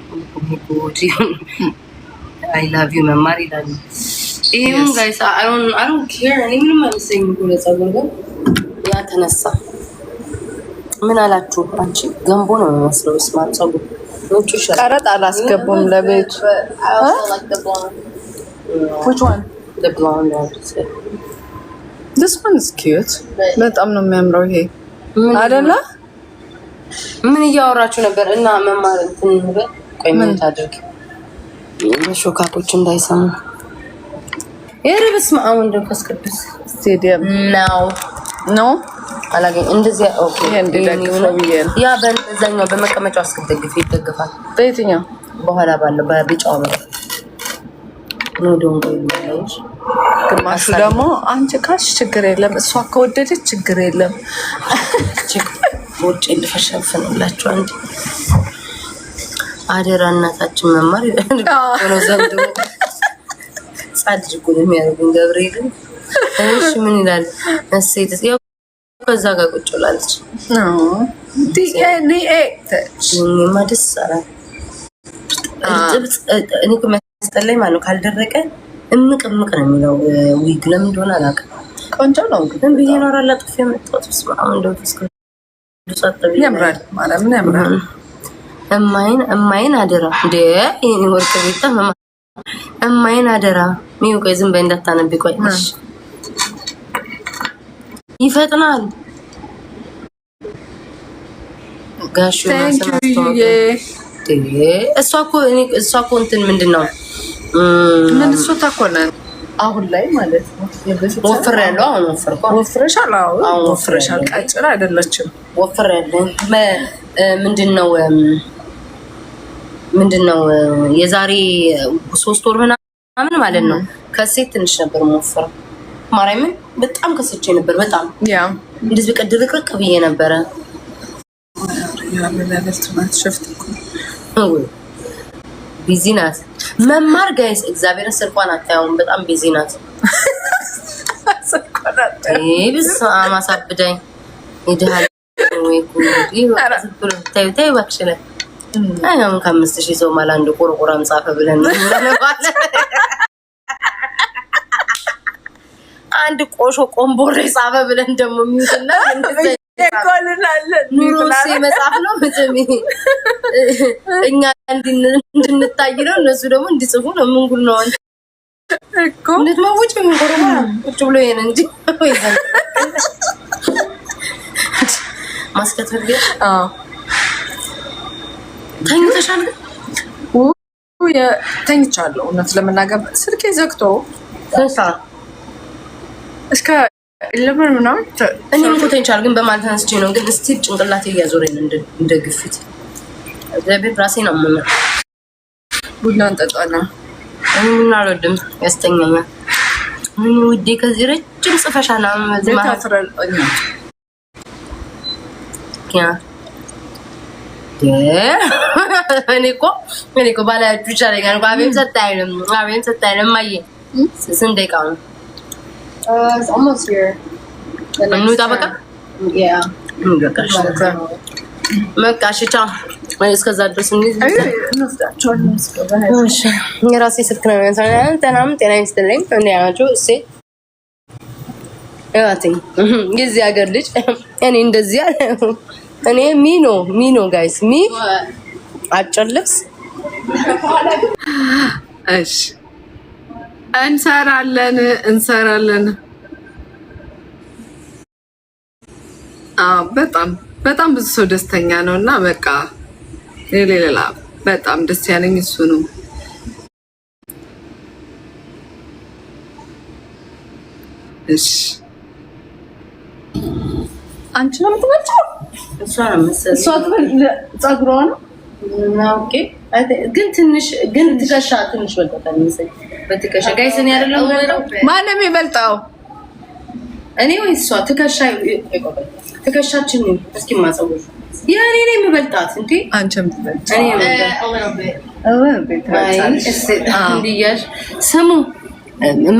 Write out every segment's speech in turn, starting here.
I love you መማር ይላል። ይሄን ጋይስ I don't care እኔ ምንም አይመስለኝም እኮ ለጸጉር ግን ያ ተነሳ ምን አላችሁ አንቺ ገንቦ ነው የሚመስለው ስማን ጸጉር ወጭ ይሻላል ቀረጥ አላስገቡም ለቤት which one the blonde one this one is cute በጣም ነው የሚያምረው ይሄ አይደለ ምን እያወራችሁ ነበር እና መማር እንትን ነበር ቆይ ምን ታደርግ ሾካኮች እንዳይሰሙ የርብስ ማአውን ደፈስ ቅዱስ ስቴዲየም ኖ አላገኝ እንደዚህ ኦኬ ያ በዛኛው በመቀመጫው አስከደግፍ ይደገፋል በየትኛው በኋላ ባለው በቢጫው ነው ዶንጎ ይላልሽ ግማሹ ደግሞ አንቺ ካሽ ችግር የለም እሷ ከወደደች ችግር የለም ወጭ ልፈሸፍንላችሁ አንዴ አደራ እናታችን መማር ነው ዘንዶ ጻድቁ የሚያደርጉን ገብርኤል እሺ ምን ይላል እሴት ያው ከዛ ጋር ቁጭ ብላለች ዲኤንኤ ማድሰራ እኔ ከመስተላይ ማለት ካልደረቀ እምቅ ነው የሚለው ዊግ ለምን እንደሆነ አላውቅም ቆንጆ ነው ግን ቢኖራላ ጥፍ የመጣው ተስማም እንደው ተስከ ያምራል ማለት ምን ያምራል እማይን አደራ እንደ ይሄን ወርቅ ቤታ እማይን አደራ ሚው ቆይ ዝም በይ እንዳታነቢ ቆይ እሺ ይፈጥናል ጋሹ ማሰማስተው እሷ እኮ እንትን ምንድነው ምን እሱ ታኮነ አሁን ላይ ማለት ነው ወፍር ያለው አሁን ወፍረሻል ወፍረሻል ቀጭራ አይደለችም ወፍር ያለው ምንድነው የዛሬ 3 ወር ምናምን ማለት ነው ከሴት ትንሽ ነበር ወፍረው ማርያምን በጣም ከሰቼ ነበር በጣም ያ እንደዚህ በቀድርቅርቅ ብዬ ነበር ያ ለለልት ማለት ሽፍት ቢዚ ናት መማር ጋይስ እግዚአብሔር ስልኳን አታየውም በጣም ቢዚ ናት ይብስ ማሳብዳኝ ይደሃል ወይ ኩሉ ታዩ ባክሽለ አሁን ከ5000 ሰው ማለት አንድ ቆርቆራም ጻፈ ብለን ነው አንድ ቆሾ ቆምቦሬ ጻፈ ብለን ደግሞ የሚውትና እንደዚህ ኑሮስ መጽሐፍ ነው ምንም እኛ እንድንታይ ነው እነሱ ደግሞ እንዲጽፉ ነው ምን ጉድ ነው አንተ እኮ እንድትመውጭ ምን ቆርባ ቁጭ ብሎ ይሄን እንጂ ወይዘን ማስከት ወዲያ ተኝተሻል ተኝቻለሁ እውነት ለመናገር ስልኬ ዘግቶ እስከ 11 ምናምን እኔም እኮ ተኝቻለሁ ግን በማለት አንስቼ ነው ግን እስቲ ጭንቅላቴ እያዞረኝ እንደ ግፊት ለቤት ራሴ ነው ምን ቡና እንጠጣና ምን አልወድም ያስተኛኛል ምን ውዴ ከዚህ ረጅም ጽፈሻና ማፍረልኝ ያ እኔ እኮ ባላችሁ ይቻላል ጋር አቤም ሰጣይለም ማየ ስንት ደቂቃ ነው it's almost here ምን ታበቃ yeah መቃሽ ቻው እስከዛ ድረስ የራሴ ስልክ ነው ተናም ጤና ይስጥልኝ እንዲያናችሁ እሴ ያቲኝ የዚህ ሀገር ልጅ እኔ እንደዚህ እኔ ሚኖ ጋይስ አጭር ልብስ እሺ እንሰራለን በጣም ብዙ ሰው ደስተኛ ነውና በቃ ሌላ በጣም ደስ ያለኝ እሱ ነው እሺ አንቺ ነው የምትመጪው እሷ ነው መሰለኝ እሷ ጸጉሯ ነው ኦኬ ግን ትንሽ ግን ትከሻ ትንሽ ወጣታል መሰለኝ በትከሻ ጋይስ እኔ አይደለም ማንም ይበልጣው እኔ ወይ እሷ ትከሻችን ነው እስኪ ማጸውር የኔ ነው የሚበልጣት እንዴ አንቺም ትበልጪ እኔ እንዲያሽ ስሙ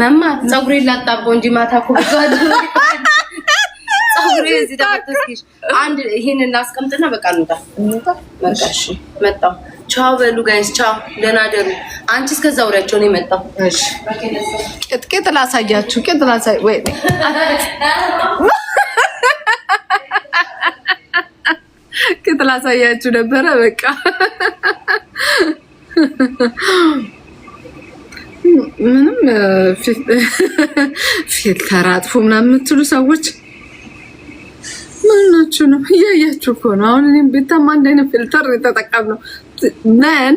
መማ ጸጉሬ ላጣበው እንጂ ማታ እኮ ብቻዋን ጸጉሬ እዚህ ተከተስኪሽ አንድ ይሄን እናስቀምጥና በቃ እንውጣ በቃ እሺ መጣሁ ቻው በሉ ጋይስ፣ ቻው ደህና ደሩ። አንቺ እስከዛ አውሪያቸው ነው የመጣው። እሺ ቅጥቅጥ ላሳያችሁ። ቅጥ ላሳይ ወይ ቅጥ ላሳያችሁ ነበረ። በቃ ምንም ፊልተር አጥፎ ምናምን የምትሉ ሰዎች ምናችሁ ነው? እያያችሁ እኮ ነው። አሁን እኔም ቤታም አንድ አይነት ፊልተር የተጠቀምነው መን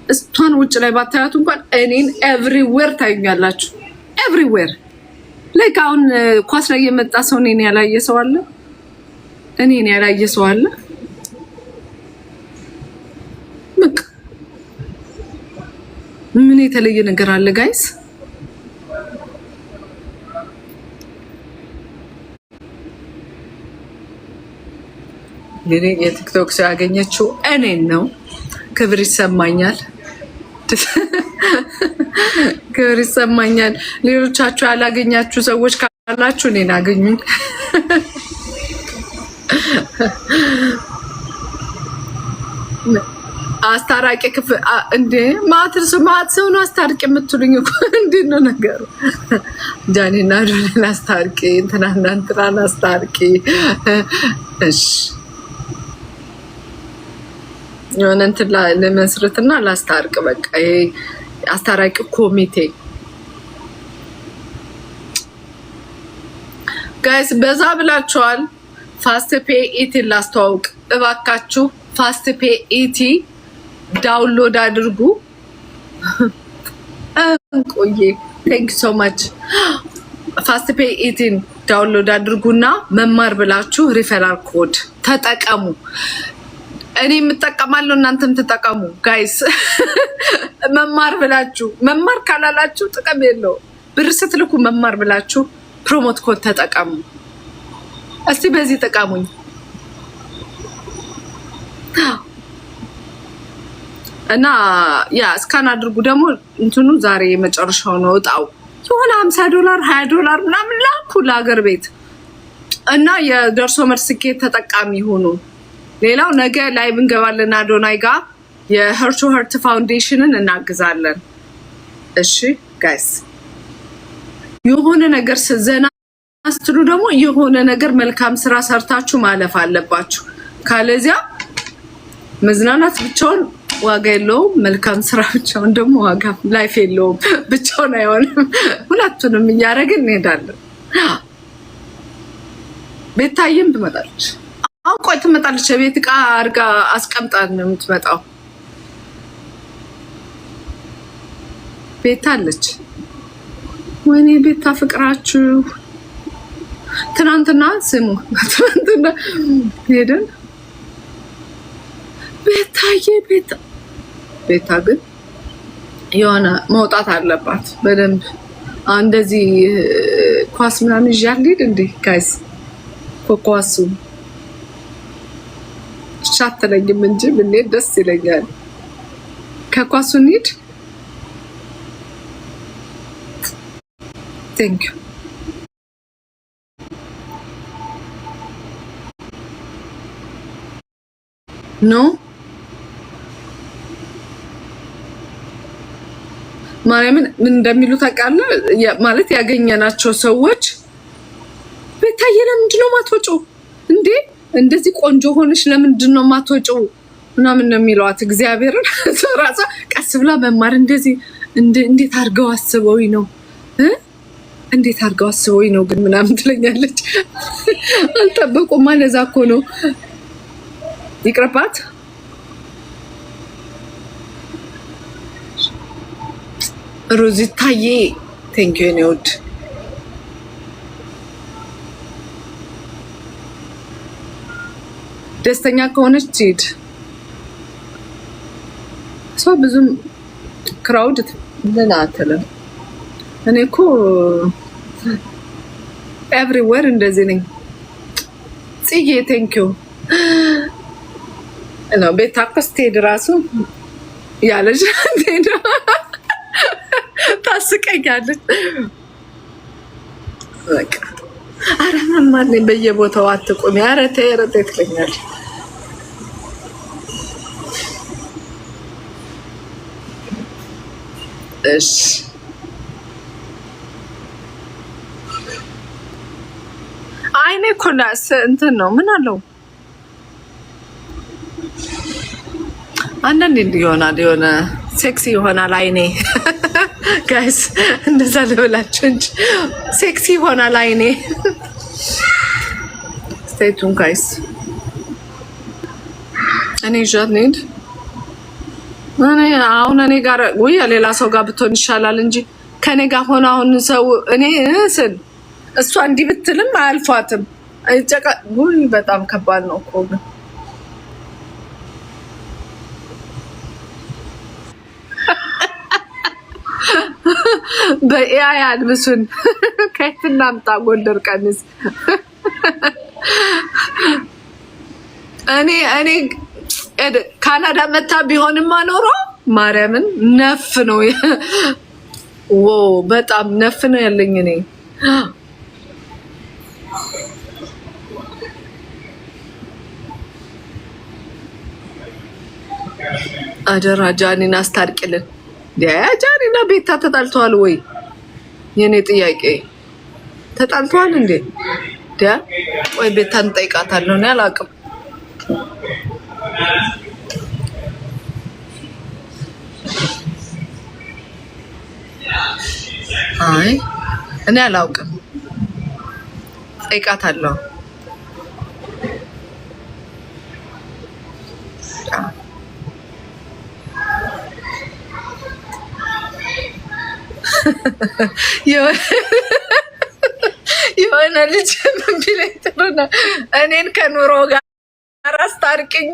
እሷን ውጭ ላይ ባታያቱ እንኳን እኔን ኤቭሪዌር ታዩኛላችሁ። ኤቭሪዌር ላይክ አሁን ኳስ ላይ የመጣ ሰው እኔን ያላየ ሰው አለ? እኔን ያላየ ሰው አለ? በቃ ምን የተለየ ነገር አለ ጋይስ? እንግዲህ የቲክቶክ ሰው ያገኘችው እኔን ነው። ክብር ይሰማኛል፣ ክብር ይሰማኛል። ሌሎቻችሁ ያላገኛችሁ ሰዎች ካላችሁ እኔን አገኙኝ። አስታራቂ ክፍል እንዴ ማትርሱ ሰው ነው አስታርቂ የምትሉኝ እኮ እንዴት ነው ነገሩ? ጃኒና ዶላን አስታርቂ፣ እንትናና እንትናን አስታርቂ። እሺ የሆነ እንትን ለመስረትና ላስታርቅ። በቃ ይሄ አስታራቂ ኮሚቴ ጋይስ በዛ ብላችኋል። ፋስት ፔይ ኢቲ ላስተዋውቅ እባካችሁ። ፋስት ፔይ ኢቲ ዳውንሎድ አድርጉ። ቆይ ቴንክ ዩ ሶ ማች። ፋስት ፔይ ኢቲን ዳውንሎድ አድርጉና መማር ብላችሁ ሪፈራል ኮድ ተጠቀሙ። እኔ የምጠቀማለሁ እናንተም ተጠቀሙ ጋይስ። መማር ብላችሁ መማር ካላላችሁ ጥቅም የለው። ብር ስትልኩ መማር ብላችሁ ፕሮሞት ኮድ ተጠቀሙ። እስቲ በዚህ ተጠቀሙኝ እና ያ ስካን አድርጉ። ደግሞ እንትኑ ዛሬ የመጨረሻው ነው እጣው። የሆነ $50 $20 ምናምን ላኩ ለሀገር ቤት እና የደርሶ መልስ ስኬት ተጠቃሚ ሆኑ። ሌላው ነገ ላይ እንገባለን አዶናይ ጋር የሄርት ቱ ሄርት ፋውንዴሽንን እናግዛለን። እሺ ጋይስ የሆነ ነገር ዘና ስትሉ ደግሞ የሆነ ነገር መልካም ስራ ሰርታችሁ ማለፍ አለባችሁ። ካለዚያ መዝናናት ብቻውን ዋጋ የለውም። መልካም ስራ ብቻውን ደግሞ ዋጋ ላይፍ የለውም። ብቻውን አይሆንም። ሁለቱንም እያደረግን እንሄዳለን። ቤታየም ትመጣለች። አሁን ቆይ ትመጣለች። ቤት ዕቃ አድርጋ አስቀምጣ ነው የምትመጣው። ቤታ አለች። ወይኔ ቤታ ፍቅራችሁ ትናንትና ስሙ ትናንትና ሄደን ቤታዬ ቤታ ግን የሆነ መውጣት አለባት በደንብ። እንደዚህ ኳስ ምናምን ይዣልኝ እንዴ ጋይስ ኳሱ ሻትለኝም እንጂ ምን ደስ ይለኛል። ከኳሱ እንሂድ። ቴንክ ዩ ኖ ማርያምን ምን እንደሚሉ ታውቃለህ? ማለት ያገኘናቸው ሰዎች ቤታዬ ለምንድን ነው የማትወጪው እንዴ? እንደዚህ ቆንጆ ሆነሽ ለምንድን ነው የማትወጪው ምናምን ነው የሚለዋት። እግዚአብሔርን ራሷ ቀስ ብላ መማር እንደዚህ እንዴት አድርገው አስበውኝ ነው እንዴት አድርገው አስበውኝ ነው ግን ምናምን ትለኛለች። አልጠበቁማ። ለዛ እኮ ነው ይቅርባት። ሮዚታዬ ቴንክ ዩ ኔ ውድ። ደስተኛ ከሆነች ትሂድ። ሰው ብዙም ክራውድ ምን አትልም። እኔ እኮ ኤቭሪዌር እንደዚህ ነኝ። ጽጌ ቴንክ ዩ ነው። ቤታ እኮ ስትሄድ እራሱ ያለች ታስቀኛለች። በቃ ኧረ መማር ነኝ በየቦታው አትቁሚ፣ ኧረ ተይ ኧረ ተይ ትለኛለች። እሺ አይኔ እኮ እንትን ነው ምን አለው አንዳንዴ ይሆናል የሆነ ሴክሲ ይሆናል አይኔ ጋይስ እንደዛ ልበላችሁ እንጂ ሴክሲ ይሆናል አይኔ stay tuned guys እኔ ጃኒድ እኔ ጋር ወይ ሌላ ሰው ጋር ብትሆን ይሻላል እንጂ ከኔ ጋር ሆነ አሁን ሰው እኔ ስል እሷ እንዲህ ብትልም አያልፏትም ወይ በጣም ከባድ ነው እኮ በኤአይ አልብሱን ከየት እናምጣ ጎንደር ቀሚስ እኔ ካናዳ መታ ቢሆንማ ኖሮ ማርያምን ነፍ ነው በጣም ነፍ ነው ያለኝ እኔ አደራ ጃኒን አስታርቂልን ጃኒና ቤታ ተጣልተዋል ወይ የኔ ጥያቄ ተጣልተዋል እንዴ ወይ ቤታን ጠይቃታለሁ እኔ አላውቅም አይ እኔ አላውቅም ጠይቃታለሁ የሆነ ልጅ ምን ቢለኝ ጥሩ ነው እኔን ከኑሮ ጋር አስታርቂኝ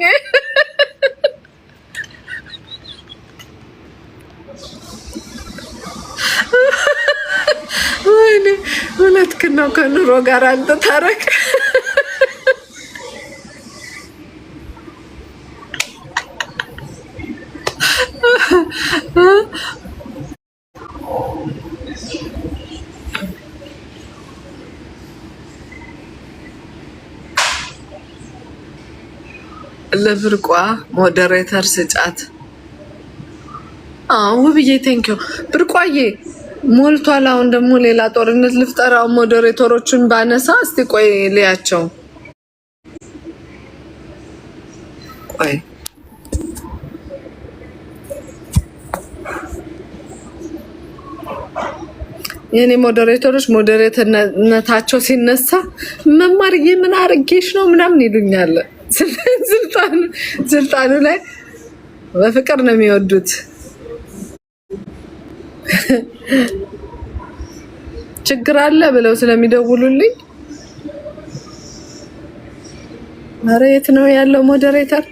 ወይኔ ሁለትክን ነው ከኑሮ ጋር አንተ ታረቅ ለብርቋ ሞዴሬተር ስጫት ውብዬ ቴንኪዩ ብርቋዬ ሞልቷል አሁን ደግሞ ሌላ ጦርነት ልፍጠራው ሞዴሬተሮችን ባነሳ እስቲ ቆይ ልያቸው ቆይ የኔ ሞዴሬተሮች ሞዴሬተርነታቸው ሲነሳ መማርዬ ምን አርጌሽ ነው ምናምን ይሉኛል ስልጣኑ ላይ በፍቅር ነው የሚወዱት ችግር አለ ብለው ስለሚደውሉልኝ ኧረ የት ነው ያለው ሞዴሬተር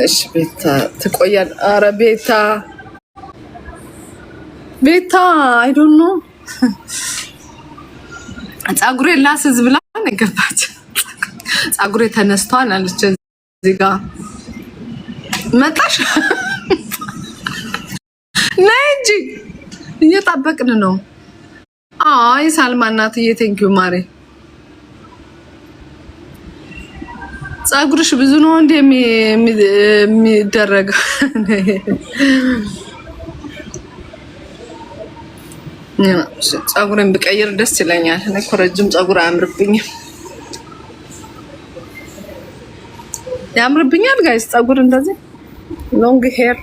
እሺ ቤታ ትቆያል ኧረ ቤታ አይ ዶንት ኖ ጸጉሬ ላስዝ ብላ ነገርባች ጸጉሬ ተነስቷል አለች እዚህ ጋር መጣሽ ነይ እንጂ እየጠበቅን ነው አይ ሳልማ እናትዬ ቴንኪው ማሬ ጸጉርሽ ብዙ ነው እንዴ የሚደረገው ጸጉሬን ብቀይር ደስ ይለኛል እኔ እኮ ረጅም ጸጉር አያምርብኝም ያምርብኛል ጋይስ ጸጉር እንደዚህ ሎንግ ሄር